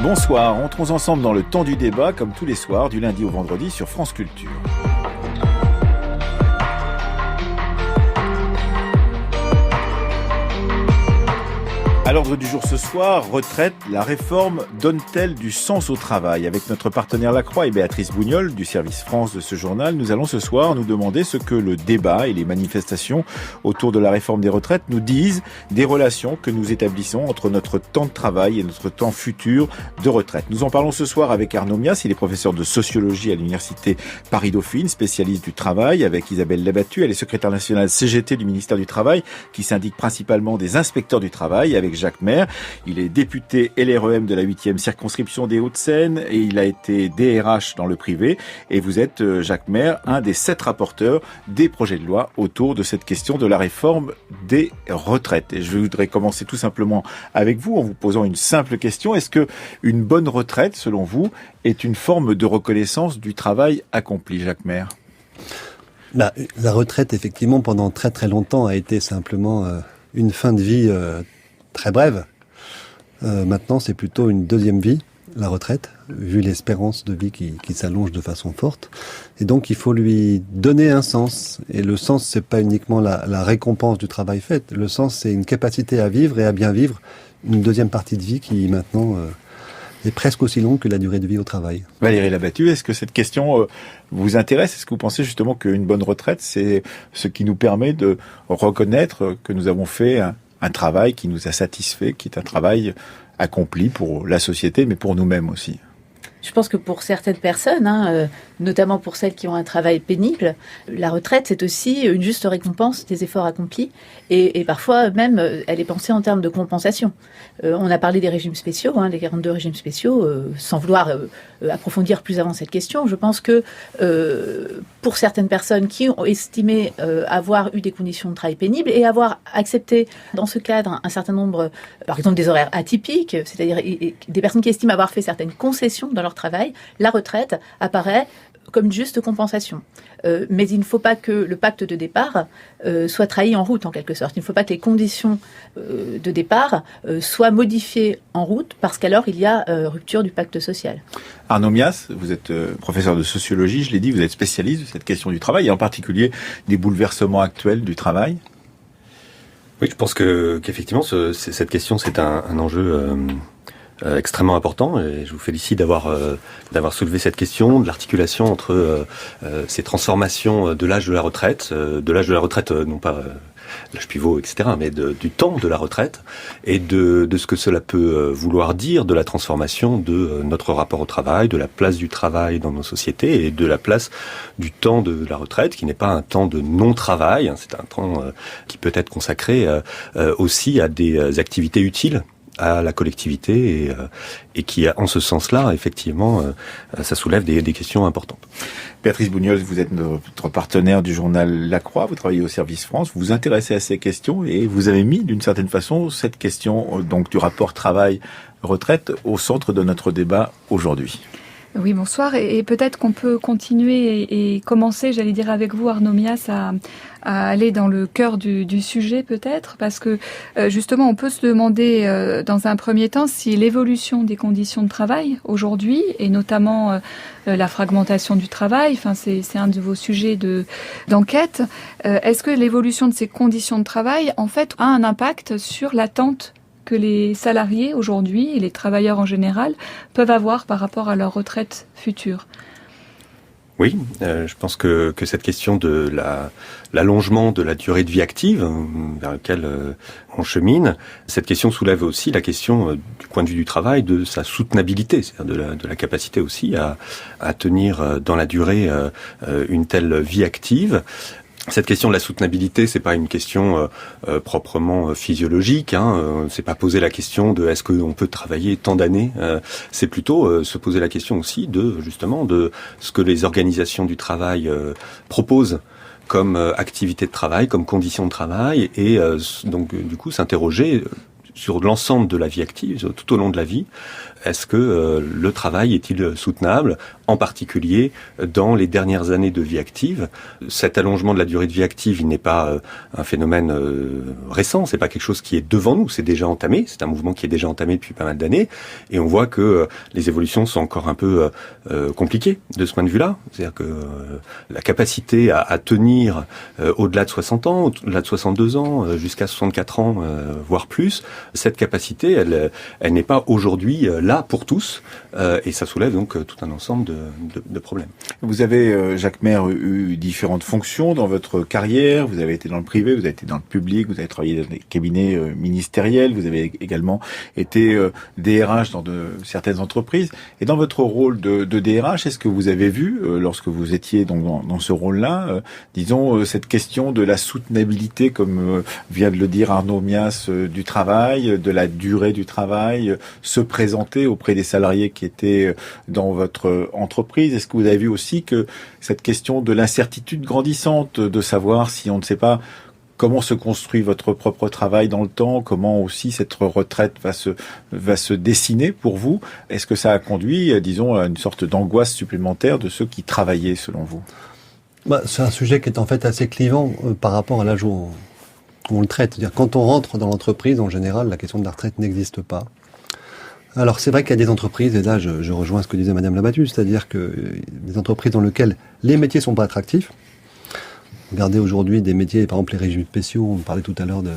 Bonsoir, entrons ensemble dans le temps du débat, comme tous les soirs, du lundi au vendredi sur France Culture. À l'ordre du jour ce soir, retraite, la réforme donne-t-elle du sens au travail ? Avec notre partenaire Lacroix et Béatrice Bougnol du service France de ce journal, nous allons ce soir nous demander ce que le débat et les manifestations autour de la réforme des retraites nous disent des relations que nous établissons entre notre temps de travail et notre temps futur de retraite. Nous en parlons ce soir avec Arnaud Mias, il est professeur de sociologie à l'université Paris-Dauphine, spécialiste du travail, avec Isabelle Labattu, elle est secrétaire nationale CGT du ministère du Travail, qui syndique principalement des inspecteurs du travail, avec Jacques Maire. Il est député LREM de la 8e circonscription des Hauts-de-Seine et il a été DRH dans le privé. Et vous êtes, Jacques Maire, un des 7 rapporteurs des projets de loi autour de cette question de la réforme des retraites. Et je voudrais commencer tout simplement avec vous en vous posant une simple question. Est-ce que une bonne retraite, selon vous, est une forme de reconnaissance du travail accompli, Jacques Maire ? La retraite, effectivement, pendant très très longtemps a été simplement une fin de vie très brève. Maintenant, c'est plutôt une deuxième vie, la retraite, vu l'espérance de vie qui s'allonge de façon forte. Et donc, il faut lui donner un sens. Et le sens, c'est pas uniquement la récompense du travail fait. Le sens, c'est une capacité à vivre et à bien vivre une deuxième partie de vie qui, maintenant, est presque aussi longue que la durée de vie au travail. Valérie Labattu, est-ce que cette question vous intéresse ? Est-ce que vous pensez justement qu'une bonne retraite, c'est ce qui nous permet de reconnaître que nous avons fait un travail qui nous a satisfait, qui est un travail accompli pour la société, mais pour nous-mêmes aussi? Je pense que pour certaines personnes, notamment pour celles qui ont un travail pénible, la retraite, c'est aussi une juste récompense des efforts accomplis. Et parfois, même, elle est pensée en termes de compensation. On a parlé des régimes spéciaux, les 42 régimes spéciaux, sans vouloir approfondir plus avant cette question. Je pense que pour certaines personnes qui ont estimé avoir eu des conditions de travail pénibles et avoir accepté, dans ce cadre, un certain nombre, par exemple, des horaires atypiques, c'est-à-dire des personnes qui estiment avoir fait certaines concessions dans leur travail, la retraite apparaît comme une juste compensation. Mais il ne faut pas que le pacte de départ soit trahi en route, en quelque sorte. Il ne faut pas que les conditions de départ soient modifiées en route, parce qu'alors il y a rupture du pacte social. Arnaud Mias, vous êtes professeur de sociologie, je l'ai dit, vous êtes spécialiste de cette question du travail, et en particulier des bouleversements actuels du travail. Oui, je pense qu'effectivement, cette question, c'est un enjeu extrêmement important, et je vous félicite d'avoir soulevé cette question de l'articulation entre ces transformations de l'âge de la retraite, non pas l'âge pivot, etc., mais du temps de la retraite, et de ce que cela peut vouloir dire de la transformation de notre rapport au travail, de la place du travail dans nos sociétés, et de la place du temps de la retraite, qui n'est pas un temps de non-travail, c'est un temps qui peut être consacré aussi à des activités utiles à la collectivité, et qui, en ce sens-là, effectivement, ça soulève des questions importantes. Béatrice Bougnol, vous êtes notre partenaire du journal Lacroix, vous travaillez au service France, vous vous intéressez à ces questions et vous avez mis, d'une certaine façon, cette question donc du rapport travail-retraite au centre de notre débat aujourd'hui. Oui, bonsoir. Et peut-être qu'on peut continuer et commencer, j'allais dire avec vous, Arnaud Mias, à aller dans le cœur du sujet peut-être, parce que justement, on peut se demander dans un premier temps si l'évolution des conditions de travail aujourd'hui, et notamment la fragmentation du travail, enfin c'est un de vos sujets d'enquête, est-ce que l'évolution de ces conditions de travail, en fait, a un impact sur l'attente que les salariés aujourd'hui et les travailleurs en général peuvent avoir par rapport à leur retraite future? Oui, je pense que cette question de l'allongement de la durée de vie active vers laquelle on chemine, cette question soulève aussi la question du point de vue du travail, de sa soutenabilité, c'est-à-dire de la capacité aussi à tenir dans la durée une telle vie active. Cette question de la soutenabilité, c'est pas une question proprement physiologique. C'est pas poser la question de est-ce qu'on peut travailler tant d'années. C'est plutôt se poser la question aussi de justement de ce que les organisations du travail proposent comme activité de travail, comme conditions de travail, et donc du coup s'interroger sur l'ensemble de la vie active, tout au long de la vie, Est-ce que le travail est-il soutenable, en particulier dans les dernières années de vie active? Cet allongement de la durée de vie active, il n'est pas un phénomène récent, c'est pas quelque chose qui est devant nous, c'est déjà entamé, c'est un mouvement qui est déjà entamé depuis pas mal d'années, et on voit que les évolutions sont encore un peu compliquées de ce point de vue-là. C'est-à-dire que la capacité à tenir au-delà de 60 ans, au-delà de 62 ans, jusqu'à 64 ans, voire plus, cette capacité, elle n'est pas aujourd'hui là pour tous, et ça soulève donc tout un ensemble de problèmes. Vous avez, Jacques Maire, eu différentes fonctions dans votre carrière. Vous avez été dans le privé, vous avez été dans le public, vous avez travaillé dans des cabinets ministériels, vous avez également été DRH dans certaines entreprises. Et dans votre rôle de DRH, est-ce que vous avez vu, lorsque vous étiez donc dans ce rôle-là, disons, cette question de la soutenabilité, comme vient de le dire Arnaud Mias, du travail, de la durée du travail, se présenter auprès des salariés qui étaient dans votre entreprise? Est-ce que vous avez vu aussi que cette question de l'incertitude grandissante, de savoir si on ne sait pas comment se construit votre propre travail dans le temps, comment aussi cette retraite va se dessiner pour vous, est-ce que ça a conduit, disons, à une sorte d'angoisse supplémentaire de ceux qui travaillaient, selon vous? C'est un sujet qui est en fait assez clivant par rapport à l'âge où on le traite. C'est-à-dire, quand on rentre dans l'entreprise, en général, la question de la retraite n'existe pas. Alors, c'est vrai qu'il y a des entreprises, et là, je rejoins ce que disait Madame Labattu, c'est-à-dire que des entreprises dans lesquelles les métiers sont pas attractifs. Regardez aujourd'hui des métiers, par exemple les régimes spéciaux, on parlait tout à l'heure de,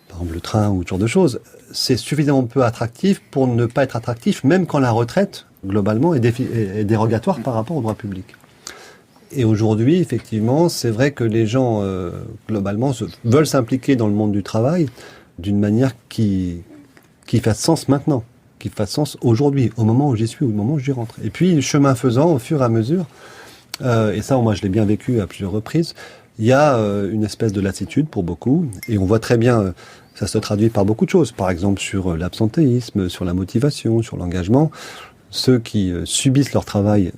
par exemple, le train ou ce genre de choses. C'est suffisamment peu attractif pour ne pas être attractif, même quand la retraite, globalement, est dérogatoire par rapport au droit public. Et aujourd'hui, effectivement, c'est vrai que les gens, globalement, veulent s'impliquer dans le monde du travail d'une manière qui fasse sens maintenant, qui fasse sens aujourd'hui, au moment où j'y suis, au moment où j'y rentre. Et puis, chemin faisant, au fur et à mesure, et ça, moi, je l'ai bien vécu à plusieurs reprises, il y a une espèce de lassitude pour beaucoup, et on voit très bien, ça se traduit par beaucoup de choses, par exemple sur l'absentéisme, sur la motivation, sur l'engagement. Ceux qui subissent leur travail,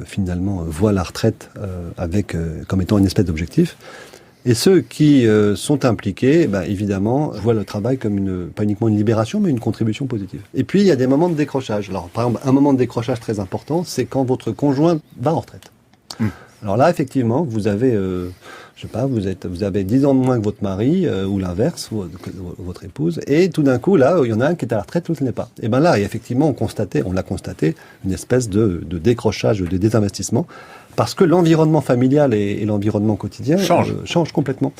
finalement, voient la retraite comme étant une espèce d'objectif. Et ceux qui sont impliqués, évidemment, voient le travail comme pas uniquement une libération, mais une contribution positive. Et puis, il y a des moments de décrochage. Alors, par exemple, un moment de décrochage très important, c'est quand votre conjoint va en retraite. Alors là, effectivement, vous avez, vous avez 10 ans de moins que votre mari, ou l'inverse, ou votre épouse, et tout d'un coup, là, il y en a un qui est à la retraite, l'autre n'est pas. Et là, effectivement, on l'a constaté, une espèce de décrochage, de désinvestissement, parce que l'environnement familial et l'environnement quotidien changent complètement.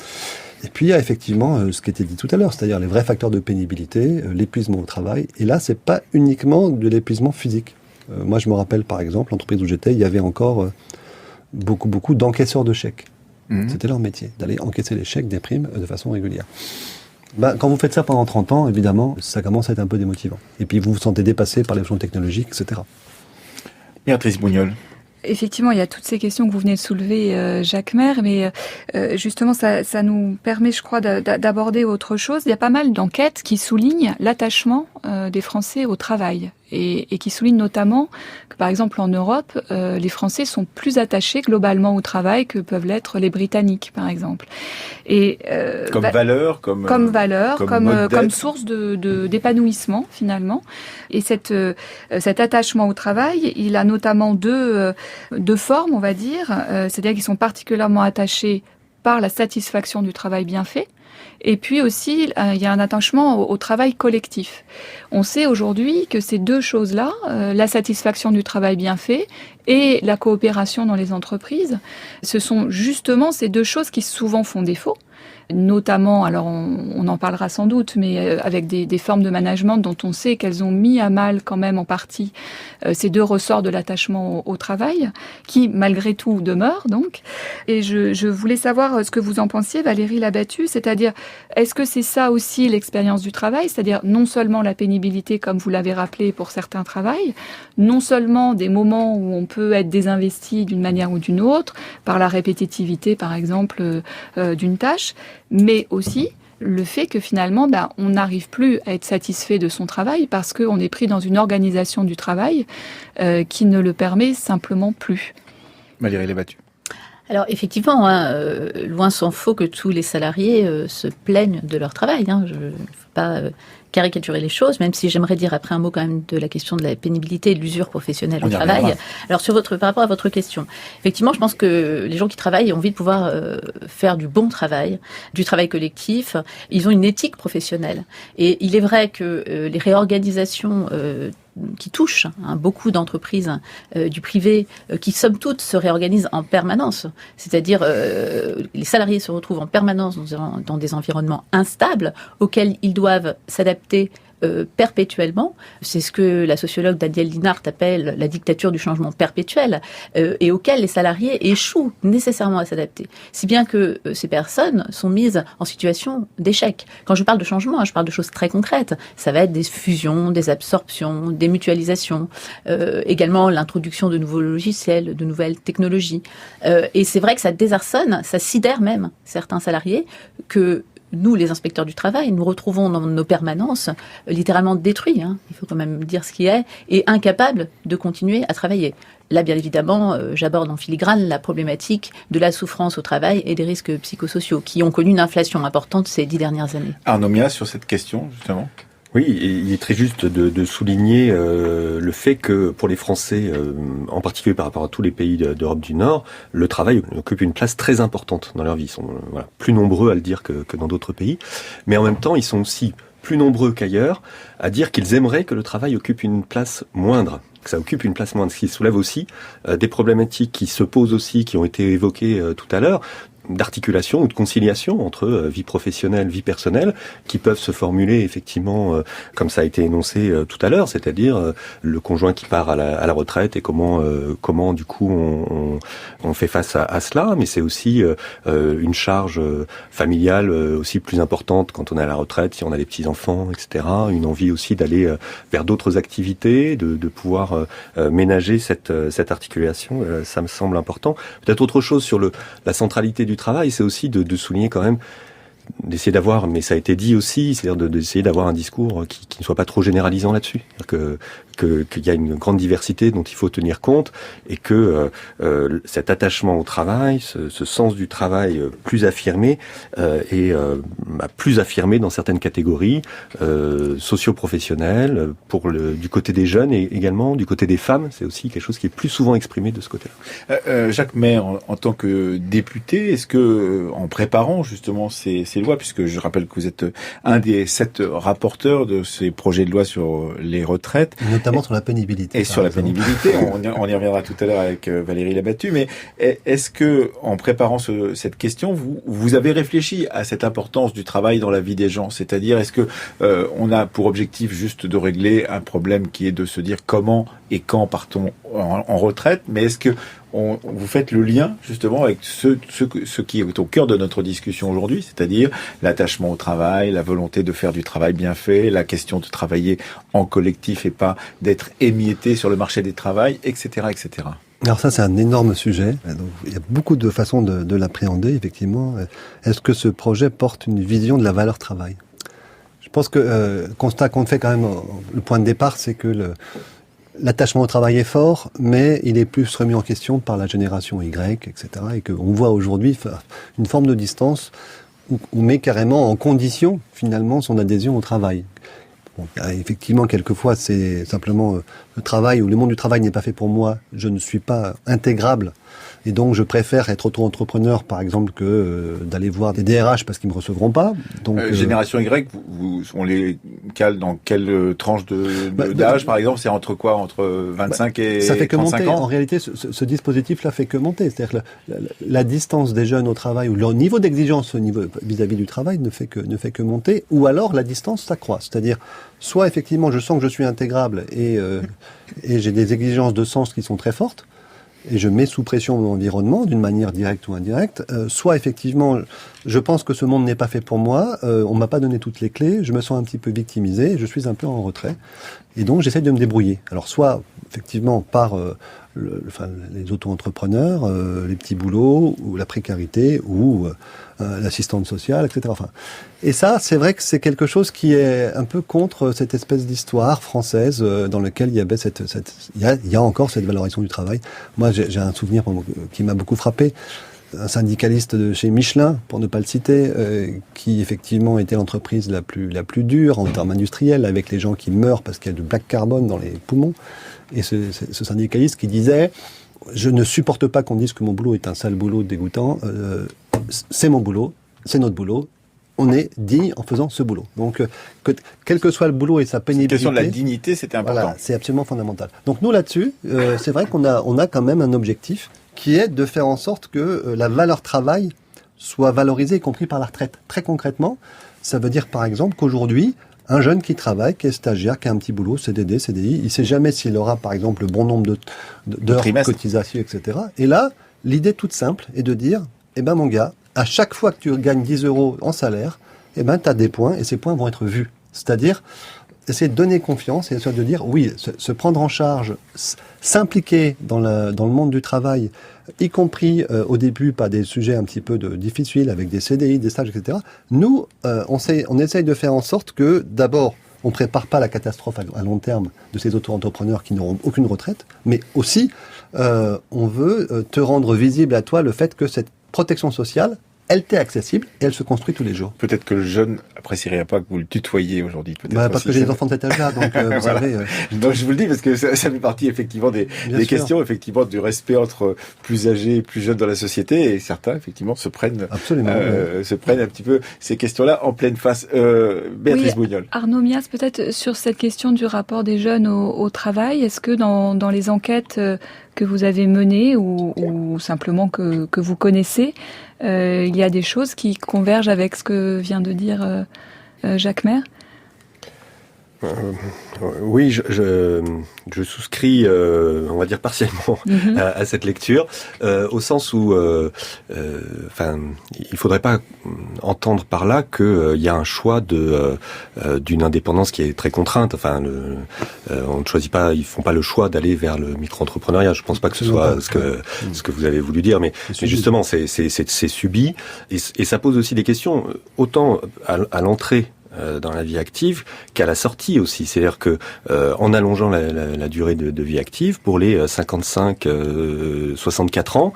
Et puis, il y a effectivement ce qui était dit tout à l'heure, c'est-à-dire les vrais facteurs de pénibilité, l'épuisement au travail. Et là, c'est pas uniquement de l'épuisement physique. Moi, je me rappelle, par exemple, l'entreprise où j'étais, il y avait encore beaucoup d'encaisseurs de chèques. C'était leur métier, d'aller encaisser les chèques des primes de façon régulière. Quand vous faites ça pendant 30 ans, évidemment, ça commence à être un peu démotivant. Et puis, vous vous sentez dépassé par les choses technologiques, etc. Béatrice Bougnol. Effectivement, il y a toutes ces questions que vous venez de soulever, Jacques Maire, mais justement, ça nous permet, je crois, d'aborder autre chose. Il y a pas mal d'enquêtes qui soulignent l'attachement des Français au travail et qui soulignent notamment que, par exemple, en Europe, les Français sont plus attachés globalement au travail que peuvent l'être les Britanniques, par exemple. Et comme valeur, comme source d'épanouissement finalement. Et cet attachement au travail, il a notamment deux formes, on va dire. C'est-à-dire qu'ils sont particulièrement attachés par la satisfaction du travail bien fait. Et puis aussi, il y a un attachement au travail collectif. On sait aujourd'hui que ces deux choses-là, la satisfaction du travail bien fait et la coopération dans les entreprises, ce sont justement ces deux choses qui souvent font défaut. Notamment, alors on en parlera sans doute, mais avec des formes de management dont on sait qu'elles ont mis à mal quand même en partie ces deux ressorts de l'attachement au travail, qui malgré tout demeurent donc. Et je voulais savoir ce que vous en pensiez, Valérie Labattu, c'est-à-dire est-ce que c'est ça aussi l'expérience du travail, c'est-à-dire non seulement la pénibilité comme vous l'avez rappelé pour certains travails, non seulement des moments où on peut être désinvesti d'une manière ou d'une autre, par la répétitivité par exemple d'une tâche, mais aussi le fait que finalement, on n'arrive plus à être satisfait de son travail parce qu'on est pris dans une organisation du travail qui ne le permet simplement plus. Valérie Labattu. Alors effectivement, loin s'en faut que tous les salariés se plaignent de leur travail. Il ne faut pas caricaturer les choses, même si j'aimerais dire après un mot quand même de la question de la pénibilité et de l'usure professionnelle au travail. Alors par rapport à votre question, effectivement, je pense que les gens qui travaillent ont envie de pouvoir faire du bon travail, du travail collectif. Ils ont une éthique professionnelle. Et il est vrai que les réorganisations qui touchent beaucoup d'entreprises du privé, qui somme toute se réorganisent en permanence. C'est-à-dire les salariés se retrouvent en permanence dans des environnements instables auxquels ils doivent s'adapter perpétuellement. C'est ce que la sociologue Danielle Linhart appelle la dictature du changement perpétuel et auquel les salariés échouent nécessairement à s'adapter. Si bien que ces personnes sont mises en situation d'échec. Quand je parle de changement, je parle de choses très concrètes. Ça va être des fusions, des absorptions, des mutualisations, également l'introduction de nouveaux logiciels, de nouvelles technologies. Et c'est vrai que ça désarçonne, ça sidère même certains salariés que nous, les inspecteurs du travail, nous retrouvons dans nos permanences littéralement détruits, il faut quand même dire ce qui est, et incapables de continuer à travailler. Là, bien évidemment, j'aborde en filigrane la problématique de la souffrance au travail et des risques psychosociaux qui ont connu une inflation importante ces 10 dernières années. Arnaud Mias, sur cette question, justement. Oui, il est très juste de souligner le fait que pour les Français, en particulier par rapport à tous les pays d'Europe du Nord, le travail occupe une place très importante dans leur vie. Ils sont plus nombreux à le dire que dans d'autres pays, mais en même temps, ils sont aussi plus nombreux qu'ailleurs à dire qu'ils aimeraient que le travail occupe une place moindre, que ça occupe une place moindre, ce qui soulève aussi des problématiques qui se posent aussi, qui ont été évoquées tout à l'heure, d'articulation ou de conciliation entre vie professionnelle, vie personnelle, qui peuvent se formuler effectivement comme ça a été énoncé tout à l'heure, c'est-à-dire le conjoint qui part à la retraite et comment du coup on fait face à cela, mais c'est aussi une charge familiale aussi plus importante quand on est à la retraite, si on a des petits-enfants, etc. Une envie aussi d'aller vers d'autres activités, de pouvoir ménager cette articulation, ça me semble important. Peut-être autre chose sur la centralité du travail, c'est aussi de souligner quand même, d'essayer d'avoir, mais ça a été dit aussi, c'est-à-dire d'essayer d'avoir un discours qui ne soit pas trop généralisant là-dessus. Qu'il y a une grande diversité dont il faut tenir compte et que cet attachement au travail, ce sens du travail plus affirmé est plus affirmé dans certaines catégories socio-professionnelles, du côté des jeunes et également du côté des femmes. C'est aussi quelque chose qui est plus souvent exprimé de ce côté-là. Jacques Maire, en tant que député, est-ce que en préparant justement ces lois, puisque je rappelle que vous êtes un des 7 rapporteurs de ces projets de loi sur les retraites, notamment sur la pénibilité. Et sur la pénibilité, on y reviendra tout à l'heure avec Valérie Labattu, mais est-ce que, en préparant cette question, vous avez réfléchi à cette importance du travail dans la vie des gens? C'est-à-dire, est-ce que on a pour objectif juste de régler un problème qui est de se dire comment et quand partons en retraite, mais est-ce que vous faites le lien justement avec ce qui est au cœur de notre discussion aujourd'hui, c'est-à-dire l'attachement au travail, la volonté de faire du travail bien fait, la question de travailler en collectif et pas d'être émietté sur le marché du travail, etc., etc. Alors ça, c'est un énorme sujet. Donc, il y a beaucoup de façons de l'appréhender, effectivement. Est-ce que ce projet porte une vision de la valeur travail? Je pense que constat qu'on fait quand même, le point de départ, c'est que l'attachement au travail est fort, mais il est plus remis en question par la génération Y, etc. Et qu'on voit aujourd'hui une forme de distance où on met carrément en condition, finalement, son adhésion au travail. Bon, effectivement, quelquefois, c'est simplement le travail, ou le monde du travail n'est pas fait pour moi, je ne suis pas intégrable. Et donc, je préfère être auto-entrepreneur, par exemple, que d'aller voir des DRH parce qu'ils me recevront pas. Donc, génération Y, on les cale dans quelle tranche d'âge, par exemple? C'est entre quoi? Entre 25 et 35 ans? Ça fait que monter. En réalité, ce dispositif-là fait que monter. C'est-à-dire que la distance des jeunes au travail, ou leur niveau d'exigence vis-à-vis du travail ne fait que monter, ou alors la distance s'accroît. C'est-à-dire, soit effectivement, je sens que je suis intégrable et j'ai des exigences de sens qui sont très fortes, et je mets sous pression mon environnement d'une manière directe ou indirecte, soit effectivement je pense que ce monde n'est pas fait pour moi, on m'a pas donné toutes les clés, je me sens un petit peu victimisé, je suis un peu en retrait, et donc j'essaie de me débrouiller. Alors soit effectivement par les auto-entrepreneurs, les petits boulots, ou la précarité, ou l'assistante sociale, etc. Et ça, c'est vrai que c'est quelque chose qui est un peu contre cette espèce d'histoire française dans laquelle il y avait il y a encore cette valorisation du travail. Moi, j'ai un souvenir qui m'a beaucoup frappé. un syndicaliste de chez Michelin, pour ne pas le citer, qui effectivement était l'entreprise la plus dure en termes industriels, avec les gens qui meurent parce qu'il y a du black carbone dans les poumons. Et ce syndicaliste qui disait « Je ne supporte pas qu'on dise que mon boulot est un sale boulot dégoûtant. C'est mon boulot, c'est notre boulot. On est digne en faisant ce boulot. » Donc, quel que soit le boulot et sa pénibilité... La question de la dignité, c'était important. Voilà, c'est absolument fondamental. Donc nous, là-dessus, c'est vrai qu'on a quand même un objectif qui est de faire en sorte que la valeur travail soit valorisée, y compris par la retraite. Très concrètement, ça veut dire par exemple qu'aujourd'hui, un jeune qui travaille, qui est stagiaire, qui a un petit boulot, CDD, CDI, il ne sait jamais s'il aura par exemple le bon nombre d'heures de cotisation, etc. Et là, l'idée toute simple est de dire, eh ben mon gars, à chaque fois que tu gagnes 10 € en salaire, eh ben tu as des points et ces points vont être vus. C'est-à-dire essayer de donner confiance et essayer de dire oui, se prendre en charge, s'impliquer dans le monde du travail, y compris au début par des sujets un petit peu difficiles avec des CDI, des stages, etc. Nous, on essaye de faire en sorte que d'abord, on prépare pas la catastrophe à long terme de ces auto-entrepreneurs qui n'auront aucune retraite, mais aussi on veut te rendre visible à toi le fait que cette protection sociale, elle t'est accessible et elle se construit tous les jours. Peut-être que le jeune apprécierait pas que vous le tutoyiez aujourd'hui. Parce que j'ai des enfants de cet âge-là, donc vous savez... Donc je vous le dis parce que ça fait partie effectivement des questions effectivement du respect entre plus âgés et plus jeunes dans la société, et certains effectivement se prennent un petit peu ces questions-là en pleine face. Béatrice Bougnol. Arnaud Mias, peut-être sur cette question du rapport des jeunes au travail, est-ce que dans les enquêtes que vous avez menées ou simplement que vous connaissez, il y a des choses qui convergent avec ce que vient de dire Jacques Maire? Oui, je souscris, on va dire partiellement, à cette lecture, au sens où, il faudrait pas entendre par là que il y a un choix d'une indépendance qui est très contrainte. Enfin, on ne choisit pas, ils font pas le choix d'aller vers le micro-entrepreneuriat. Je pense pas que ce soit ce que vous avez voulu dire, mais justement, c'est subi, et ça pose aussi des questions autant à l'entrée dans la vie active qu'à la sortie aussi. C'est-à-dire que en allongeant la durée de vie active pour les 55-64 ans,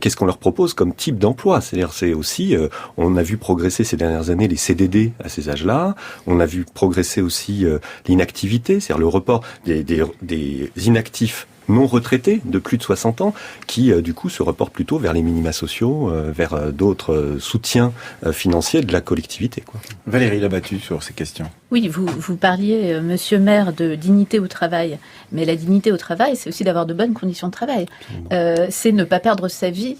qu'est-ce qu'on leur propose comme type d'emploi? C'est-à-dire c'est aussi, on a vu progresser ces dernières années les CDD à ces âges-là, on a vu progresser aussi l'inactivité, c'est-à-dire le report des inactifs non retraités de plus de 60 ans qui, du coup, se reportent plutôt vers les minima sociaux, vers d'autres soutiens financiers de la collectivité, quoi. Valérie Labattu sur ces questions. Oui, vous parliez, monsieur Maire, de dignité au travail. Mais la dignité au travail, c'est aussi d'avoir de bonnes conditions de travail. C'est ne pas perdre sa vie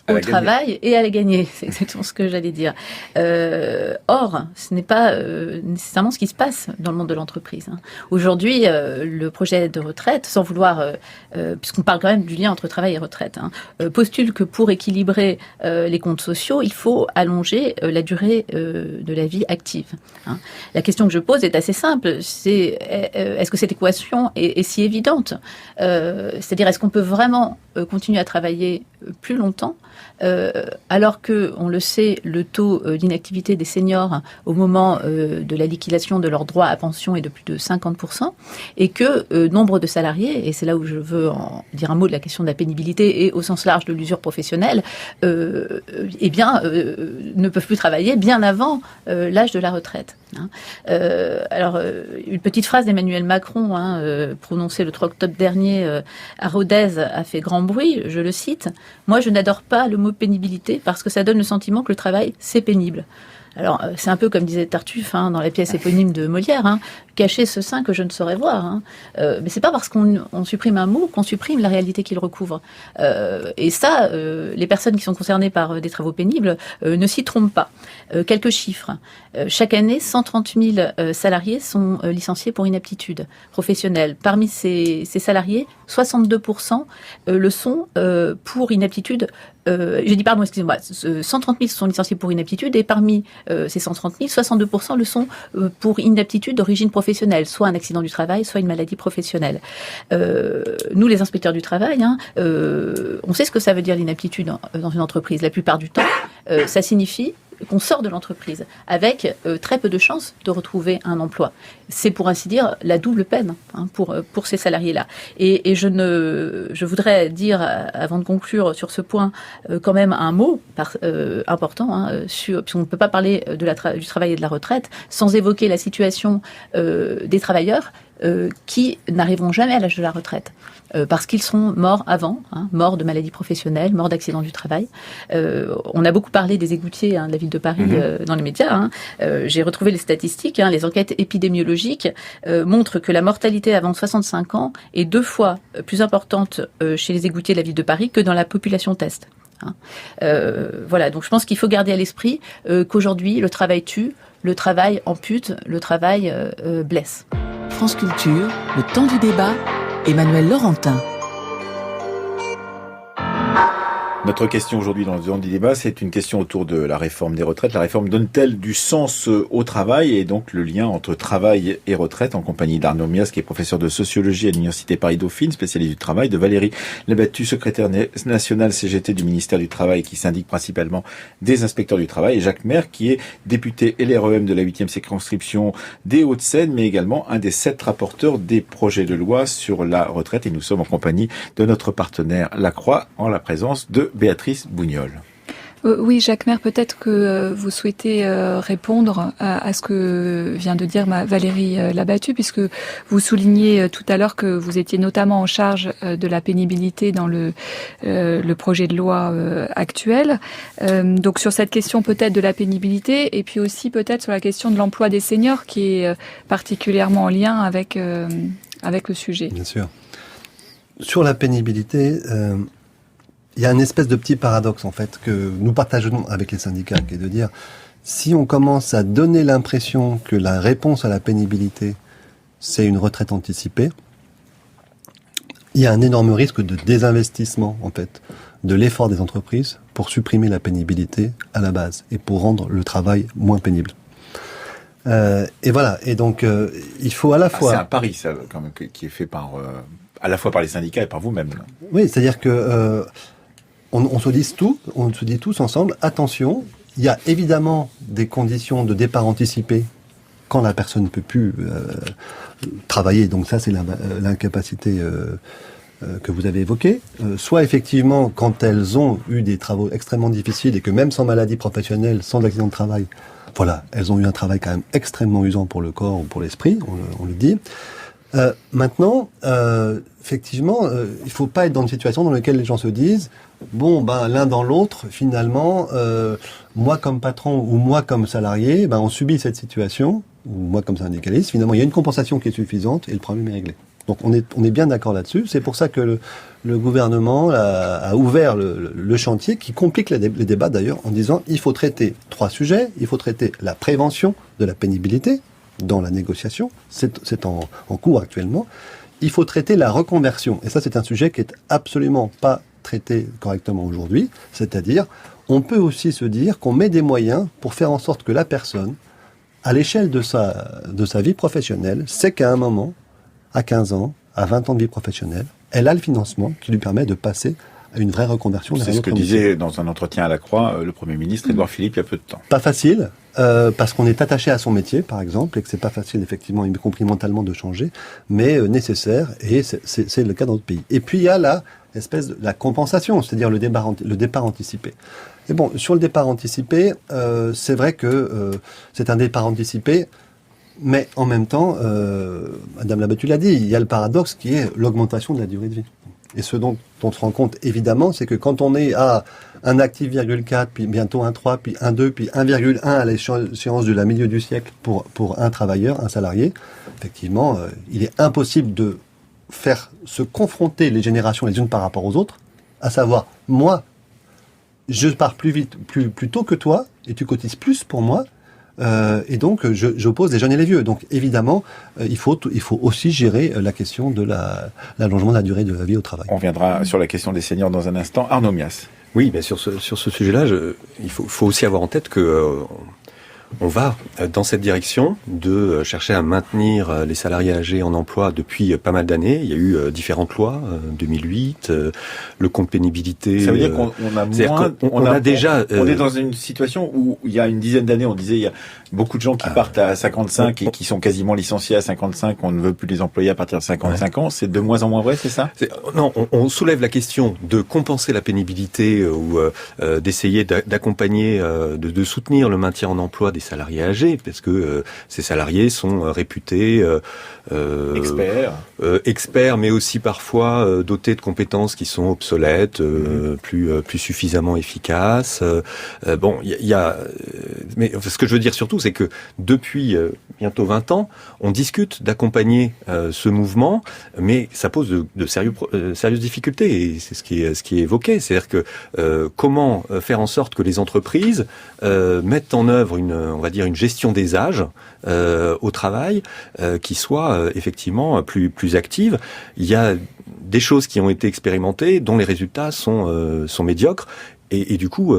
au travail et à la gagner. C'est exactement ce que j'allais dire. Or, ce n'est pas nécessairement ce qui se passe dans le monde de l'entreprise. Aujourd'hui, le projet de retraite, sans vouloir, puisqu'on parle quand même du lien entre travail et retraite, postule que pour équilibrer les comptes sociaux, il faut allonger la durée de la vie active. La question que je pose est assez simple. C'est est-ce que cette équation est si évidente? C'est-à-dire, est-ce qu'on peut vraiment continuer à travailler plus longtemps, alors que, on le sait, le taux d'inactivité des seniors au moment de la liquidation de leurs droits à pension est de plus de 50%, et que nombre de salariés, et c'est là où je veux en dire un mot de la question de la pénibilité et au sens large de l'usure professionnelle, ne peuvent plus travailler bien avant l'âge de la retraite. Alors, une petite phrase d'Emmanuel Macron, prononcée le 3 octobre dernier à Rodez, a fait grand bruit, je le cite: « Moi, je n'adore pas le mot pénibilité parce que ça donne le sentiment que le travail, c'est pénible. » Alors, c'est un peu comme disait Tartuffe dans la pièce éponyme de Molière, cacher ce sein que je ne saurais voir. Mais c'est pas parce qu'on supprime un mot qu'on supprime la réalité qu'il recouvre. Et ça, les personnes qui sont concernées par des travaux pénibles ne s'y trompent pas. Quelques chiffres. Chaque année, 130 000 salariés sont licenciés pour inaptitude professionnelle. Parmi ces salariés, 62% le sont pour inaptitude. J'ai dit pardon, excusez-moi. 130 000 sont licenciés pour inaptitude, et parmi ces 130 000, 62% le sont pour inaptitude d'origine professionnelle, soit un accident du travail, soit une maladie professionnelle. Nous, les inspecteurs du travail, on sait ce que ça veut dire l'inaptitude dans une entreprise. La plupart du temps, ça signifie qu'on sort de l'entreprise avec très peu de chances de retrouver un emploi. C'est pour ainsi dire la double peine pour ces salariés-là. Et je voudrais dire, avant de conclure sur ce point, quand même un mot important, puisqu'on ne peut pas parler du travail et de la retraite sans évoquer la situation des travailleurs qui n'arriveront jamais à l'âge de la retraite. Parce qu'ils seront morts avant, morts de maladies professionnelles, morts d'accidents du travail. On a beaucoup parlé des égoutiers de la ville de Paris dans les médias. J'ai retrouvé les statistiques. Les enquêtes épidémiologiques montrent que la mortalité avant 65 ans est 2 fois plus importante chez les égoutiers de la ville de Paris que dans la population test. Voilà, donc je pense qu'il faut garder à l'esprit qu'aujourd'hui, le travail tue, le travail ampute, le travail blesse. France Culture, le temps du débat, Emmanuel Laurentin. Notre question aujourd'hui dans le temps du débat, c'est une question autour de la réforme des retraites. La réforme donne-t-elle du sens au travail et donc le lien entre travail et retraite, en compagnie d'Arnaud Mias, qui est professeur de sociologie à l'Université Paris-Dauphine, spécialiste du travail, de Valérie Labattu, secrétaire nationale CGT du ministère du Travail, qui syndique principalement des inspecteurs du travail, et Jacques Maire, qui est député LREM de la 8e circonscription des Hauts-de-Seine, mais également un des 7 rapporteurs des projets de loi sur la retraite. Et nous sommes en compagnie de notre partenaire La Croix, en la présence de Béatrice Bougnol. Oui, Jacques Maire, peut-être que vous souhaitez répondre à ce que vient de dire Valérie Labattu, puisque vous soulignez tout à l'heure que vous étiez notamment en charge de la pénibilité dans le projet de loi actuel. Donc sur cette question peut-être de la pénibilité, et puis aussi peut-être sur la question de l'emploi des seniors, qui est particulièrement en lien avec le sujet. Bien sûr. Sur la pénibilité, il y a une espèce de petit paradoxe, en fait, que nous partageons avec les syndicats, qui est de dire, si on commence à donner l'impression que la réponse à la pénibilité, c'est une retraite anticipée, il y a un énorme risque de désinvestissement, en fait, de l'effort des entreprises pour supprimer la pénibilité à la base et pour rendre le travail moins pénible. Et voilà. Et donc, il faut à la fois... C'est un pari, ça, quand même, qui est fait à la fois par les syndicats et par vous-même. Oui, c'est-à-dire que... On se dit tous ensemble, attention, il y a évidemment des conditions de départ anticipé quand la personne ne peut plus travailler. Donc ça, c'est l'incapacité que vous avez évoquée. Soit effectivement, quand elles ont eu des travaux extrêmement difficiles et que même sans maladie professionnelle, sans accident de travail, voilà, elles ont eu un travail quand même extrêmement usant pour le corps ou pour l'esprit, on le dit. Maintenant, effectivement, il faut pas être dans une situation dans laquelle les gens se disent bon, l'un dans l'autre, finalement, moi comme patron ou moi comme salarié, on subit cette situation, ou moi comme syndicaliste, finalement, il y a une compensation qui est suffisante et le problème est réglé. Donc on est bien d'accord là-dessus. C'est pour ça que le gouvernement a ouvert le chantier qui complique les débats d'ailleurs en disant il faut traiter 3 sujets. Il faut traiter la prévention de la pénibilité dans la négociation, c'est en cours actuellement. Il faut traiter la reconversion, et ça c'est un sujet qui est absolument pas traité correctement aujourd'hui, c'est-à-dire on peut aussi se dire qu'on met des moyens pour faire en sorte que la personne, à l'échelle de sa vie professionnelle, sait qu'à un moment, à 15 ans, à 20 ans de vie professionnelle, elle a le financement qui lui permet de passer à une vraie reconversion. C'est ce que disait dans un entretien à la Croix le Premier ministre Édouard Philippe il y a peu de temps. Pas facile, parce qu'on est attaché à son métier, par exemple, et que c'est pas facile, effectivement, y compris mentalement, de changer, mais nécessaire, et c'est le cas dans notre pays. Et puis il y a la compensation, c'est-à-dire le départ anticipé. Et bon, sur le départ anticipé, c'est vrai que c'est un départ anticipé, mais en même temps, Madame Labattu l'a dit, il y a le paradoxe qui est l'augmentation de la durée de vie. Et ce dont on se rend compte, évidemment, c'est que quand on est à un actif 1,4, puis bientôt 1,3, puis 1,2, puis 1,1 à l'échéance de la milieu du siècle pour un travailleur, un salarié, effectivement, il est impossible de faire se confronter les générations les unes par rapport aux autres, à savoir, moi, je pars plus vite, plus tôt que toi, et tu cotises plus pour moi, et donc j'oppose les jeunes et les vieux. Donc évidemment, il faut aussi gérer la question de l'allongement de la durée de la vie au travail. On viendra sur la question des seniors dans un instant. Arnaud Mias. Oui, sur ce sujet-là, il faut aussi avoir en tête que On va dans cette direction de chercher à maintenir les salariés âgés en emploi depuis pas mal d'années. Il y a eu différentes lois, 2008, le compte pénibilité. Ça veut dire qu'on a moins... On a déjà... On est dans une situation où il y a une dizaine d'années, on disait il y a beaucoup de gens qui partent à 55 et qui sont quasiment licenciés à 55. On ne veut plus les employer à partir de 55 ans. C'est de moins en moins vrai, c'est ça? Non, on soulève la question de compenser la pénibilité ou d'essayer d'accompagner, de soutenir le maintien en emploi des salariés âgés, parce que ces salariés sont réputés experts, mais aussi parfois dotés de compétences qui sont obsolètes, plus suffisamment efficaces. Mais ce que je veux dire surtout, c'est que depuis bientôt 20 ans, on discute d'accompagner ce mouvement, mais ça pose de sérieuses difficultés, et c'est ce qui est évoqué. C'est-à-dire que comment faire en sorte que les entreprises mettent en œuvre on va dire une gestion des âges au travail qui soit effectivement plus active. Il y a des choses qui ont été expérimentées dont les résultats sont médiocres. Et du coup,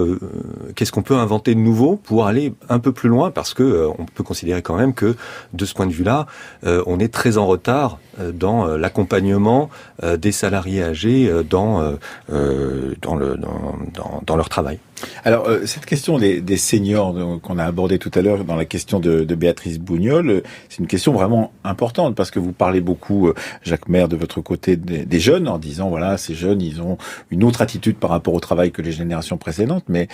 qu'est-ce qu'on peut inventer de nouveau pour aller un peu plus loin? Parce que on peut considérer quand même que, de ce point de vue-là, on est très en retard dans l'accompagnement des salariés âgés dans leur travail. Alors, cette question des seniors qu'on a abordée tout à l'heure dans la question de Béatrice Bougnol, c'est une question vraiment importante parce que vous parlez beaucoup, Jacques Maire, de votre côté des jeunes, en disant, voilà, ces jeunes, ils ont une autre attitude par rapport au travail que les générations précédentes, mais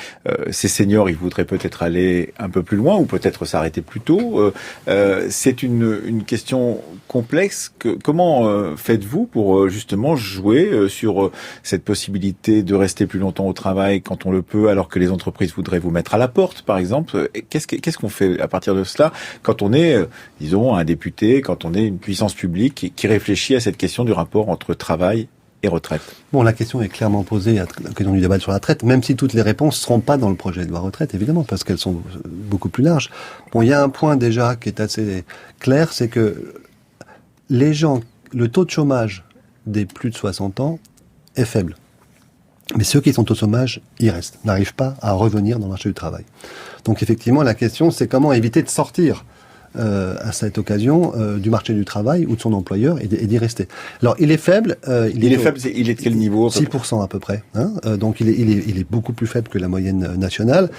ces seniors, ils voudraient peut-être aller un peu plus loin ou peut-être s'arrêter plus tôt. C'est une question complexe. Comment faites-vous pour justement jouer sur cette possibilité de rester plus longtemps au travail quand on le peut, alors que les entreprises voudraient vous mettre à la porte, par exemple? Qu'est-ce qu'on fait à partir de cela quand on est, disons, un député, quand on est une puissance publique qui réfléchit à cette question du rapport entre travail et retraite? Bon, la question est clairement posée à l'occasion du débat sur la retraite, même si toutes les réponses ne seront pas dans le projet de loi retraite, évidemment, parce qu'elles sont beaucoup plus larges. Bon, il y a un point déjà qui est assez clair, c'est que le taux de chômage des plus de 60 ans est faible. Mais ceux qui sont au chômage, ils restent, n'arrivent pas à revenir dans le marché du travail. Donc effectivement, la question, c'est comment éviter de sortir à cette occasion du marché du travail ou de son employeur et d'y rester. Alors, il est faible. Il est de quel niveau? 6% à peu près. Donc, il est beaucoup plus faible que la moyenne nationale.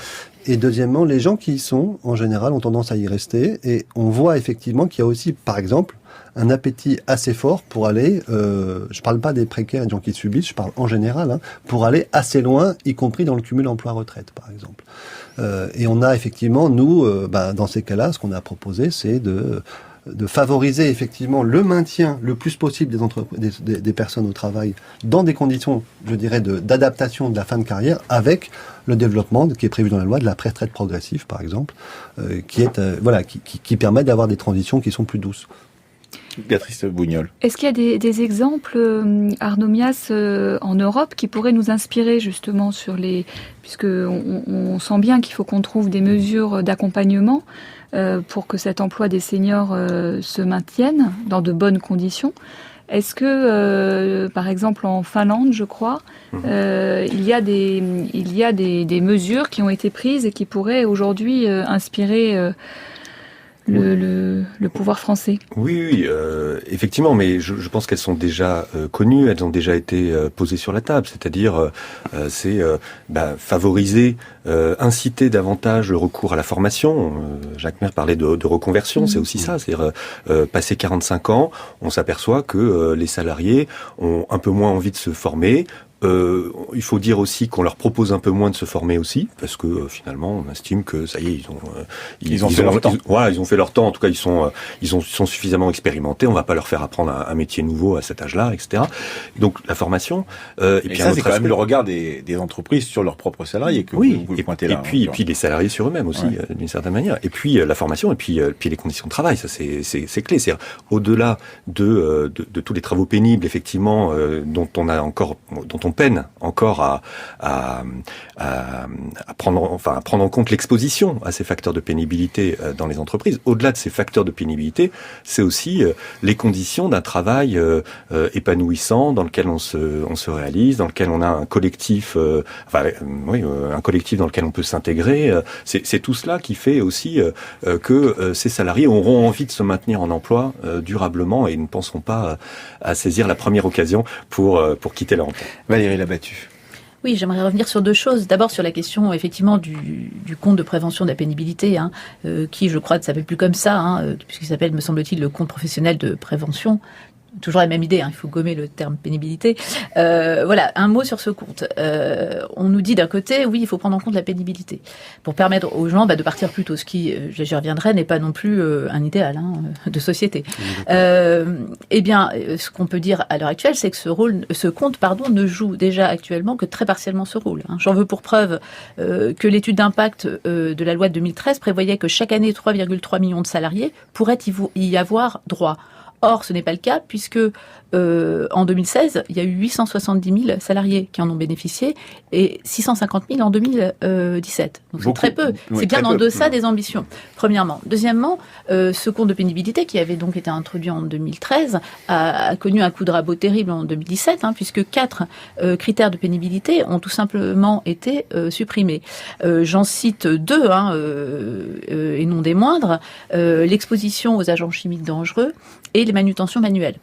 Et deuxièmement, les gens qui y sont, en général, ont tendance à y rester. Et on voit effectivement qu'il y a aussi, par exemple, un appétit assez fort pour aller, je parle pas des précaires et des gens qui subissent, je parle en général, pour aller assez loin, y compris dans le cumul emploi-retraite, par exemple. Et on a effectivement, nous, dans ces cas-là, ce qu'on a proposé, c'est de favoriser effectivement le maintien le plus possible des personnes au travail dans des conditions, je dirais, d'adaptation de la fin de carrière, avec le développement qui est prévu dans la loi de la retraite progressive, par exemple, qui permet d'avoir des transitions qui sont plus douces. Béatrice Bougnol. Est-ce qu'il y a des exemples, Arnaud Mias, en Europe qui pourraient nous inspirer justement puisque on sent bien qu'il faut qu'on trouve des mesures d'accompagnement pour que cet emploi des seniors se maintienne dans de bonnes conditions. Est-ce que, par exemple, en Finlande, je crois, il y a des mesures qui ont été prises et qui pourraient aujourd'hui inspirer le pouvoir français? Oui, effectivement, mais je pense qu'elles sont déjà connues, elles ont déjà été posées sur la table, c'est-à-dire favoriser, inciter davantage le recours à la formation. Jacques Maire parlait de reconversion, c'est aussi ça, c'est-à-dire passé 45 ans, on s'aperçoit que les salariés ont un peu moins envie de se former. Il faut dire aussi qu'on leur propose un peu moins de se former aussi, parce que finalement, on estime que ça y est, ils ont fait leur temps. Ils ont fait leur temps. En tout cas, ils sont suffisamment expérimentés. On va pas leur faire apprendre un métier nouveau à cet âge-là, etc. Donc la formation. Et puis ça, c'est quand même le regard des entreprises sur leurs propres salariés que vous le pointez là. Et puis les salariés sur eux-mêmes aussi, d'une certaine manière. Et puis la formation, et puis les conditions de travail. Ça, c'est clé. C'est au-delà de tous les travaux pénibles, effectivement, dont on peine encore à prendre en compte l'exposition à ces facteurs de pénibilité dans les entreprises. Au-delà de ces facteurs de pénibilité, c'est aussi les conditions d'un travail épanouissant dans lequel on se réalise, dans lequel on a un collectif, un collectif dans lequel on peut s'intégrer. C'est tout cela qui fait aussi que ces salariés auront envie de se maintenir en emploi durablement et ne penseront pas à saisir la première occasion pour quitter leur emploi. Valérie Labattu. Oui, j'aimerais revenir sur deux choses. D'abord sur la question effectivement du compte de prévention de la pénibilité, qui je crois ne s'appelle plus comme ça, puisqu'il s'appelle, me semble-t-il, le compte professionnel de prévention. Toujours la même idée, il faut gommer le terme pénibilité. Voilà, un mot sur ce compte. On nous dit d'un côté, oui, il faut prendre en compte la pénibilité pour permettre aux gens de partir plus tôt, ce qui, j'y reviendrai, n'est pas non plus un idéal de société. Eh bien, ce qu'on peut dire à l'heure actuelle, c'est que ce compte, ne joue déjà actuellement que très partiellement ce rôle. J'en veux pour preuve que l'étude d'impact de la loi de 2013 prévoyait que chaque année, 3,3 millions de salariés pourraient y avoir droit. Or, ce n'est pas le cas puisque en 2016, il y a eu 870 000 salariés qui en ont bénéficié et 650 000 en 2017. Donc c'est très peu. Oui, c'est bien très en peu. deçà des ambitions, premièrement. Deuxièmement, ce compte de pénibilité qui avait donc été introduit en 2013 a connu un coup de rabot terrible en 2017 puisque 4 critères de pénibilité ont tout simplement été supprimés. J'en cite 2 et non des moindres, l'exposition aux agents chimiques dangereux et les manutentions manuelles.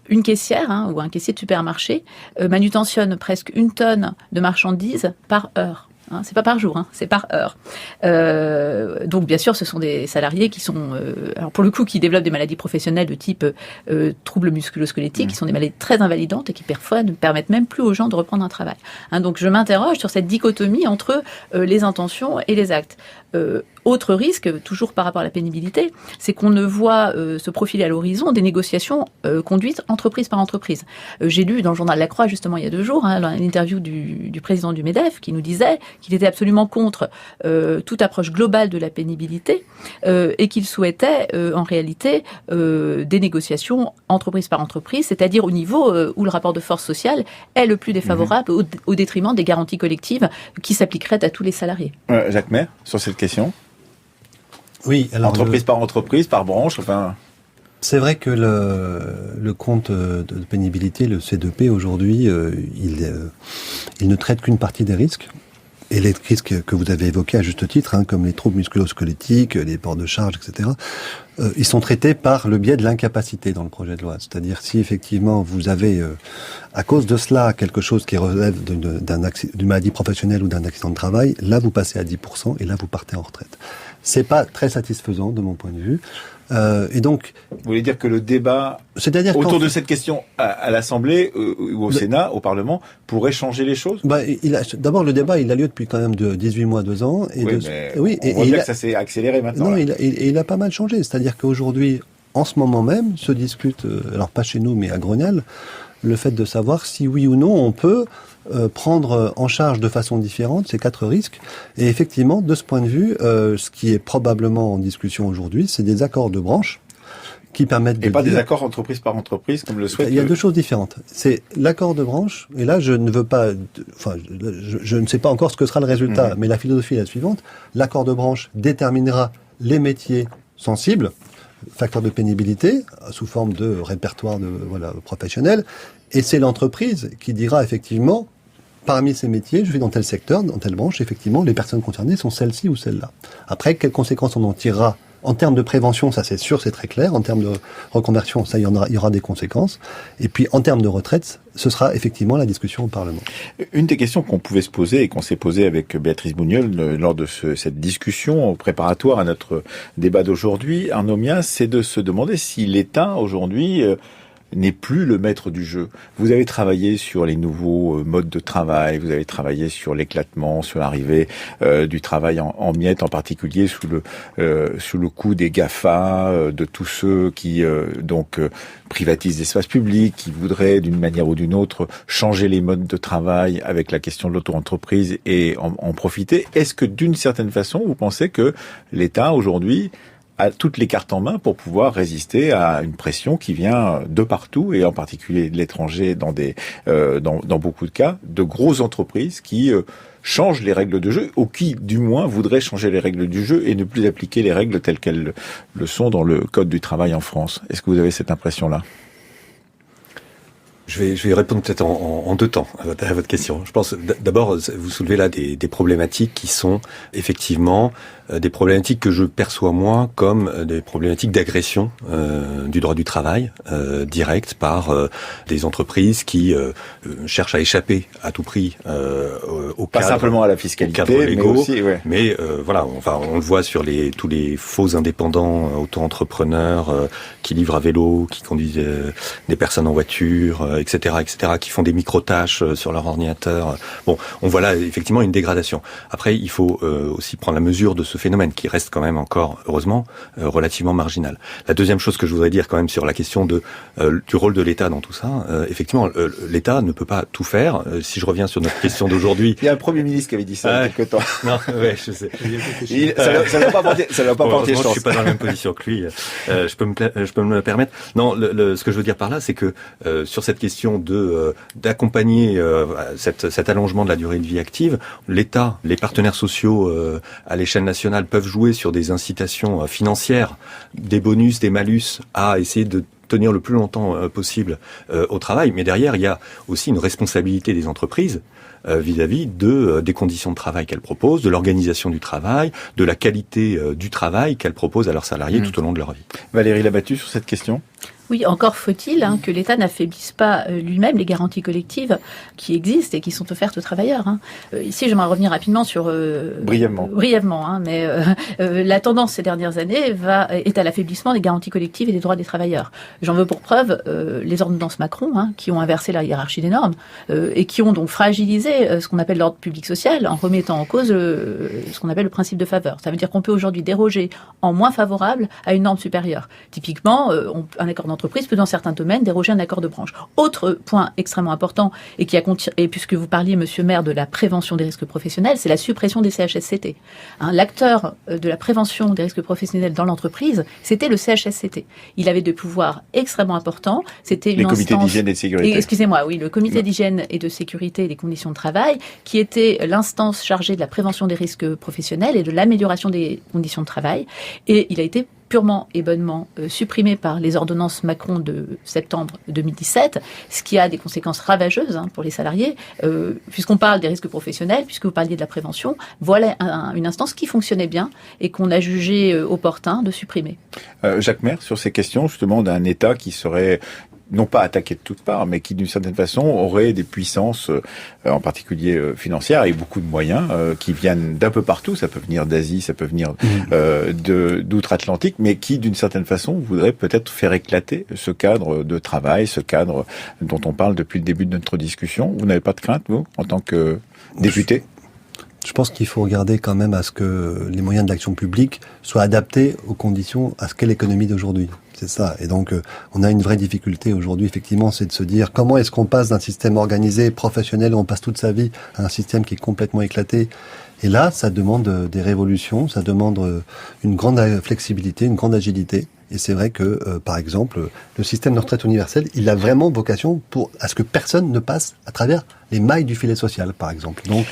Une caissière ou un caissier de supermarché manutentionne presque 1 tonne de marchandises par heure. C'est pas par jour, c'est par heure. Donc bien sûr, ce sont des salariés qui sont, alors pour le coup, qui développent des maladies professionnelles de type troubles musculo-squelettiques, qui sont des maladies très invalidantes et qui parfois ne permettent même plus aux gens de reprendre un travail. Donc je m'interroge sur cette dichotomie entre les intentions et les actes. Autre risque, toujours par rapport à la pénibilité, c'est qu'on ne voit se profiler à l'horizon des négociations conduites entreprise par entreprise. J'ai lu dans le journal La Croix, justement, il y a 2 jours, l'interview du président du MEDEF qui nous disait qu'il était absolument contre toute approche globale de la pénibilité et qu'il souhaitait en réalité des négociations entreprise par entreprise, c'est-à-dire au niveau où le rapport de force sociale est le plus défavorable au détriment des garanties collectives qui s'appliqueraient à tous les salariés. Jacques Maire, sur cette question. Oui, alors Entreprise par entreprise, par branche, c'est vrai que le compte de pénibilité, le C2P aujourd'hui, il ne traite qu'une partie des risques. Et les risques que vous avez évoqués à juste titre, comme les troubles musculo-squelettiques, les ports de charge, etc., ils sont traités par le biais de l'incapacité dans le projet de loi. C'est-à-dire si effectivement vous avez, à cause de cela, quelque chose qui relève d'une maladie professionnelle ou d'un accident de travail, là vous passez à 10% et là vous partez en retraite. C'est pas très satisfaisant de mon point de vue. Et donc, vous voulez dire que le débat autour de cette question à l'Assemblée ou au Sénat, au Parlement, pourrait changer les choses? D'abord, le débat, il a lieu depuis quand même de 18 mois, 2 ans. Et on voit bien que ça s'est accéléré maintenant. Non, il a pas mal changé. C'est-à-dire qu'aujourd'hui, en ce moment même, se discute, alors pas chez nous, mais à Grognal, le fait de savoir si oui ou non on peut prendre en charge de façon différente ces 4 risques. Et effectivement, de ce point de vue, ce qui est probablement en discussion aujourd'hui, c'est des accords de branche qui permettent et pas des accords entreprise par entreprise comme le souhaite. Il y a 2 choses différentes. C'est l'accord de branche, et là je ne veux pas, je ne sais pas encore ce que sera le résultat, mais la philosophie est la suivante. L'accord de branche déterminera les métiers sensibles, facteurs de pénibilité, sous forme de répertoire professionnel, et c'est l'entreprise qui dira effectivement, parmi ces métiers, je vais dans tel secteur, dans telle branche, effectivement, les personnes concernées sont celles-ci ou celles-là. Après, quelles conséquences on en tirera? En termes de prévention, ça c'est sûr, c'est très clair. En termes de reconversion, ça il y aura des conséquences. Et puis en termes de retraite, ce sera effectivement la discussion au Parlement. Une des questions qu'on pouvait se poser et qu'on s'est posé avec Béatrice Bouniol lors de cette discussion préparatoire à notre débat d'aujourd'hui, Arnaud Mias, c'est de se demander si l'État aujourd'hui n'est plus le maître du jeu. Vous avez travaillé sur les nouveaux modes de travail, vous avez travaillé sur l'éclatement, sur l'arrivée du travail en miettes, en particulier sous le coup des GAFA, de tous ceux qui privatisent l'espace public, qui voudraient d'une manière ou d'une autre changer les modes de travail avec la question de l'auto-entreprise et en profiter. Est-ce que d'une certaine façon, vous pensez que l'État aujourd'hui a toutes les cartes en main pour pouvoir résister à une pression qui vient de partout, et en particulier de l'étranger dans beaucoup de cas, de grosses entreprises qui changent les règles de jeu, ou qui, du moins, voudraient changer les règles du jeu et ne plus appliquer les règles telles qu'elles le sont dans le Code du travail en France. Est-ce que vous avez cette impression-là ? Je vais répondre peut-être en deux temps à votre question. Je pense d'abord, vous soulevez là des problématiques qui sont effectivement des problématiques que je perçois moi comme des problématiques d'agression du droit du travail direct par des entreprises qui cherchent à échapper à tout prix au pas cadre, simplement à la fiscalité, mais aussi, ouais. Mais voilà, enfin on le voit sur tous les faux indépendants auto-entrepreneurs qui livrent à vélo, qui conduisent des personnes en voiture, etc., qui font des micro-tâches sur leur ordinateur. Bon, on voit là effectivement une dégradation. Après, il faut aussi prendre la mesure de ce phénomène qui reste quand même encore, heureusement, relativement marginal. La deuxième chose que je voudrais dire quand même sur la question du rôle de l'État dans tout ça, effectivement, l'État ne peut pas tout faire. Si je reviens sur notre question d'aujourd'hui... Il y a un Premier ministre qui avait dit ça il y a quelque temps. Non, ouais, je sais. Ça ne va pas porter chance. Je suis pas dans la même position que lui. Je peux me le permettre. Non, ce que je veux dire par là, c'est que sur cette question d'accompagner cet allongement de la durée de vie active, l'État, les partenaires sociaux à l'échelle nationale peuvent jouer sur des incitations financières, des bonus, des malus, à essayer de tenir le plus longtemps possible au travail. Mais derrière, il y a aussi une responsabilité des entreprises vis-à-vis des conditions de travail qu'elles proposent, de l'organisation du travail, de la qualité du travail qu'elles proposent à leurs salariés tout au long de leur vie. Valérie Labattu, sur cette question ? Oui, encore faut-il que l'État n'affaiblisse pas lui-même les garanties collectives qui existent et qui sont offertes aux travailleurs. Ici, j'aimerais revenir rapidement sur... Brièvement, mais la tendance ces dernières années est à l'affaiblissement des garanties collectives et des droits des travailleurs. J'en veux pour preuve les ordonnances Macron, qui ont inversé la hiérarchie des normes et qui ont donc fragilisé ce qu'on appelle l'ordre public social en remettant en cause ce qu'on appelle le principe de faveur. Ça veut dire qu'on peut aujourd'hui déroger en moins favorable à une norme supérieure. Typiquement, un accord d'entreprise peut dans certains domaines déroger un accord de branche. Autre point extrêmement important, et puisque vous parliez, monsieur maire, de la prévention des risques professionnels, c'est la suppression des CHSCT. L'acteur de la prévention des risques professionnels dans l'entreprise, c'était le CHSCT. Il avait des pouvoirs extrêmement importants. C'était une comités d'hygiène et de sécurité. Excusez-moi, oui, le comité d'hygiène et de sécurité et des conditions de travail, qui était l'instance chargée de la prévention des risques professionnels et de l'amélioration des conditions de travail. Et il a été purement et bonnement supprimé par les ordonnances Macron de septembre 2017, ce qui a des conséquences ravageuses pour les salariés, puisqu'on parle des risques professionnels, puisque vous parliez de la prévention, voilà une instance qui fonctionnait bien et qu'on a jugé opportun de supprimer. Jacques Maire, sur ces questions justement d'un État qui serait non pas attaqué de toutes parts, mais qui d'une certaine façon aurait des puissances, en particulier financières, et beaucoup de moyens qui viennent d'un peu partout. Ça peut venir d'Asie, ça peut venir d'outre-Atlantique, mais qui d'une certaine façon voudrait peut-être faire éclater ce cadre de travail, ce cadre dont on parle depuis le début de notre discussion. Vous n'avez pas de crainte, vous, en tant que député ? Je pense qu'il faut regarder quand même à ce que les moyens de l'action publique soient adaptés aux conditions, à ce qu'est l'économie d'aujourd'hui. C'est ça. Et donc, on a une vraie difficulté aujourd'hui, effectivement, c'est de se dire comment est-ce qu'on passe d'un système organisé, professionnel, où on passe toute sa vie, à un système qui est complètement éclaté. Et là, ça demande des révolutions, ça demande une grande flexibilité, une grande agilité. Et c'est vrai que, par exemple, le système de retraite universelle, il a vraiment vocation à ce que personne ne passe à travers les mailles du filet social, par exemple. Donc,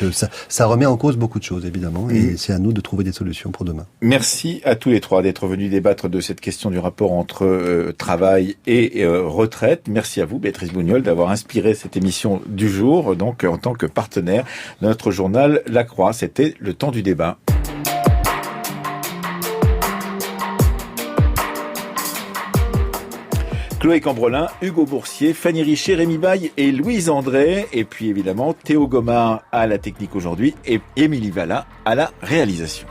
ça remet en cause beaucoup de choses, évidemment, et c'est à nous de trouver des solutions pour demain. Merci à tous les trois d'être venus débattre de cette question du rapport entre travail et retraite. Merci à vous, Béatrice Bougnol, d'avoir inspiré cette émission du jour, donc en tant que partenaire de notre journal La Croix. C'était le temps du débat. Chloé Cambrelin, Hugo Boursier, Fanny Richer, Rémi Baille et Louise André. Et puis évidemment Théo Gomard à la technique aujourd'hui et Émilie Valla à la réalisation.